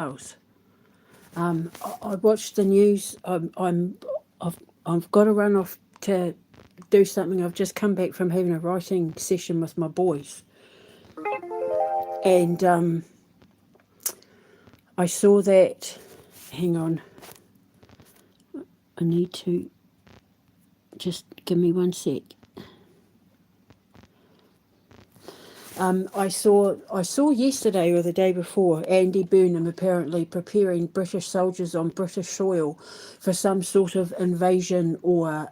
house. I watched the news. I've got to run off to do something. I've just come back from having a writing session with my boys, and I saw that. Hang on, I need to just give me one sec. I saw yesterday or the day before Andy Burnham apparently preparing British soldiers on British soil for some sort of invasion or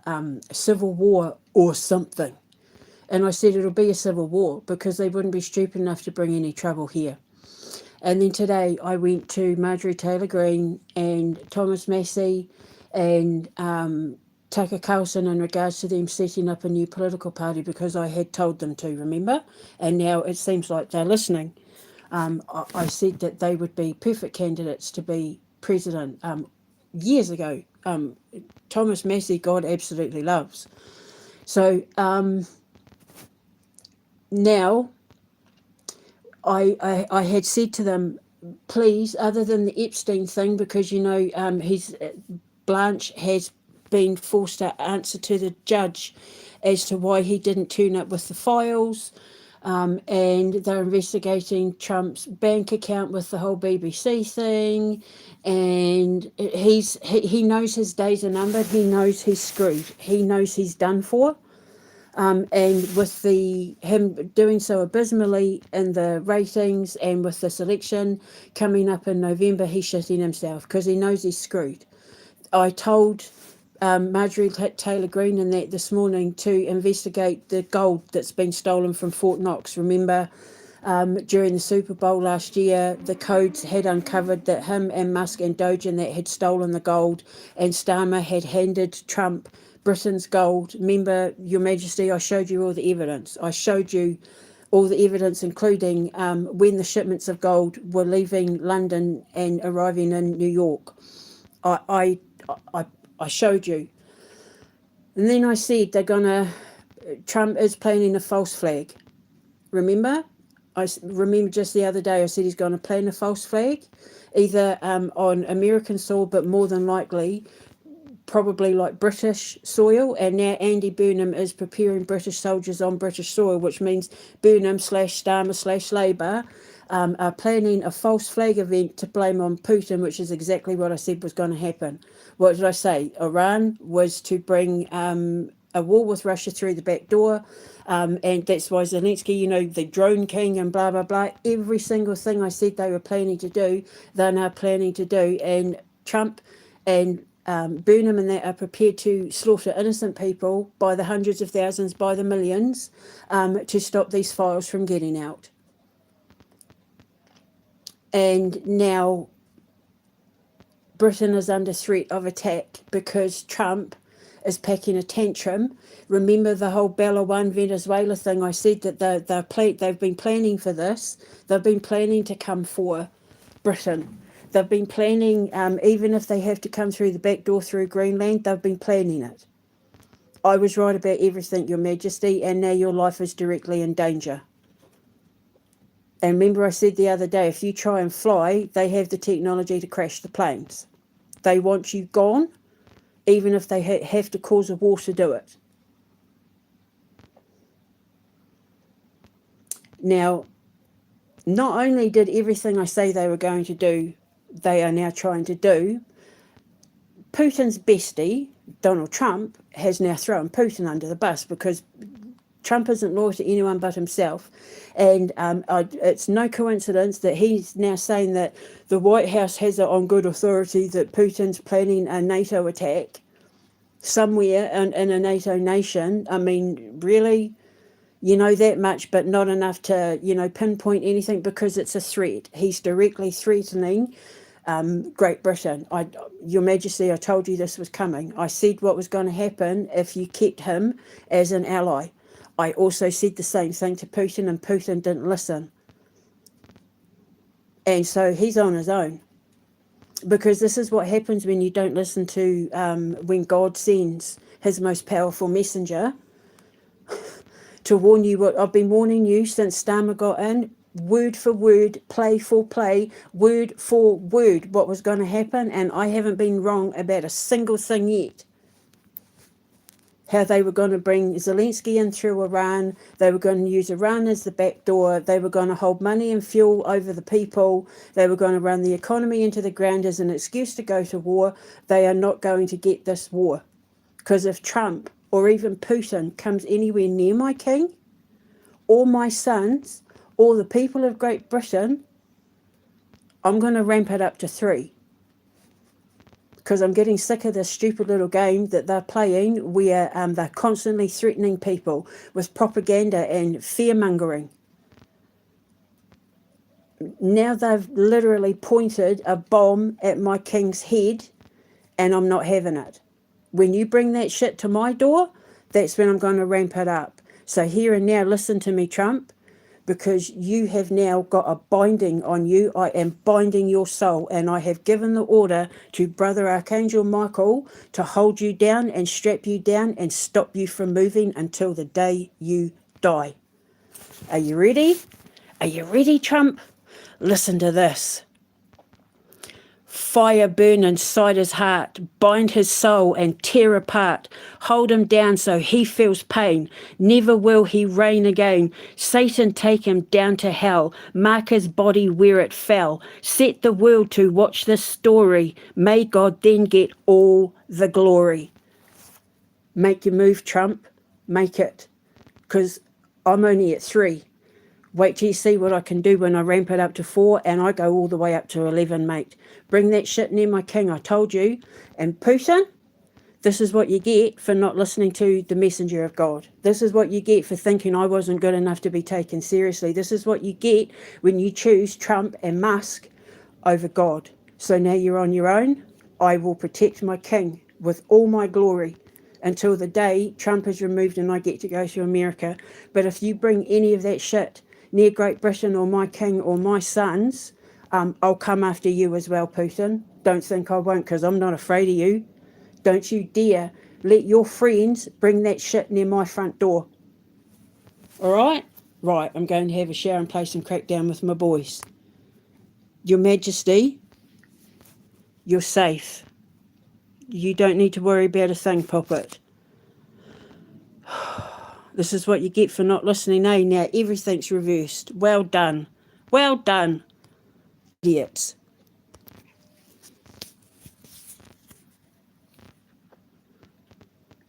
civil war or something. And I said it'll be a civil war because they wouldn't be stupid enough to bring any trouble here. And then today I went to Marjorie Taylor Greene and Thomas Massey and Tucker Carlson in regards to them setting up a new political party because I had told them to, remember? And now it seems like they're listening. I said that they would be perfect candidates to be president years ago. Thomas Massey, God absolutely loves. So now I had said to them, please, other than the Epstein thing, because Blanche has been forced to answer to the judge as to why he didn't turn up with the files, and they're investigating Trump's bank account with the whole BBC thing, and he knows his days are numbered. He knows he's screwed. He knows he's done for. And with him doing so abysmally in the ratings and with this election coming up in November, he's shitting himself because he knows he's screwed. I told Marjorie Taylor Greene and that this morning to investigate the gold that's been stolen from Fort Knox. Remember, during the Super Bowl last year, the codes had uncovered that him and Musk and Doge and that had stolen the gold, and Starmer had handed Trump Britain's gold. Remember, Your Majesty, I showed you all the evidence. I showed you all the evidence, including when the shipments of gold were leaving London and arriving in New York. I showed you. And then I said Trump is planning a false flag. Remember? I remember just the other day I said he's going to plan a false flag, either on American soil, but more than likely probably like British soil. And now Andy Burnham is preparing British soldiers on British soil, which means Burnham / Starmer / Labour are planning a false flag event to blame on Putin, which is exactly what I said was going to happen. What did I say? Iran was to bring a war with Russia through the back door, and that's why Zelensky, the drone king and blah, blah, blah. Every single thing I said they were planning to do, they're now planning to do. And Trump and Burnham and that are prepared to slaughter innocent people by the hundreds of thousands, by the millions, to stop these files from getting out. And now Britain is under threat of attack because Trump is packing a tantrum. Remember the whole Bella One Venezuela thing? I said that they've been planning for this. They've been planning to come for Britain. They've been planning, even if they have to come through the back door through Greenland, they've been planning it. I was right about everything, Your Majesty, and now your life is directly in danger. And remember I said the other day, if you try and fly, they have the technology to crash the planes. They want you gone, even if they have to cause a war to do it. Now, not only did everything I say they were going to do, they are now trying to do, Putin's bestie, Donald Trump, has now thrown Putin under the bus because Trump isn't loyal to anyone but himself. And it's no coincidence that he's now saying that the White House has it on good authority that Putin's planning a NATO attack somewhere in a NATO nation. I mean, really? You know that much, but not enough to, pinpoint anything because it's a threat. He's directly threatening Great Britain. Your Majesty, I told you this was coming. I said what was going to happen if you kept him as an ally. I also said the same thing to Putin, and Putin didn't listen. And so he's on his own. Because this is what happens when you don't listen to, when God sends his most powerful messenger to warn you what I've been warning you since Starmer got in. word for word, play for play, word for word, what was going to happen, and I haven't been wrong about a single thing yet. How they were going to bring Zelensky in through Iran, they were going to use Iran as the back door, they were going to hold money and fuel over the people, they were going to run the economy into the ground as an excuse to go to war. They are not going to get this war. Because if Trump or even Putin comes anywhere near my king, or my sons, or the people of Great Britain, I'm going to ramp it up to 3. Because I'm getting sick of this stupid little game that they're playing where they're constantly threatening people with propaganda and fear-mongering. Now they've literally pointed a bomb at my king's head, and I'm not having it. When you bring that shit to my door, that's when I'm going to ramp it up. So here and now, listen to me, Trump, because you have now got a binding on you. I am binding your soul, and I have given the order to Brother Archangel Michael to hold you down and strap you down and stop you from moving until the day you die. Are you ready? Are you ready, Trump? Listen to this. Fire burn inside his heart, bind his soul and tear apart. Hold him down so he feels pain. Never will he reign again. Satan take him down to hell. Mark his body where it fell. Set the world to watch this story. May God then get all the glory. Make your move, Trump. Make it. Because I'm only at 3. Wait till you see what I can do when I ramp it up to 4 and I go all the way up to 11, mate. Bring that shit near my king, I told you. And Putin, this is what you get for not listening to the messenger of God. This is what you get for thinking I wasn't good enough to be taken seriously. This is what you get when you choose Trump and Musk over God. So now you're on your own. I will protect my king with all my glory until the day Trump is removed and I get to go to America. But if you bring any of that shit near Great Britain or my king or my sons, I'll come after you as well, Putin. Don't think I won't, because I'm not afraid of you. Don't you dare let your friends bring that shit near my front door. All right? Right, I'm going to have a shower and play some Crackdown with my boys. Your Majesty, you're safe. You don't need to worry about a thing, Poppet. This is what you get for not listening, eh? Now everything's reversed. Well done. Well done, idiots.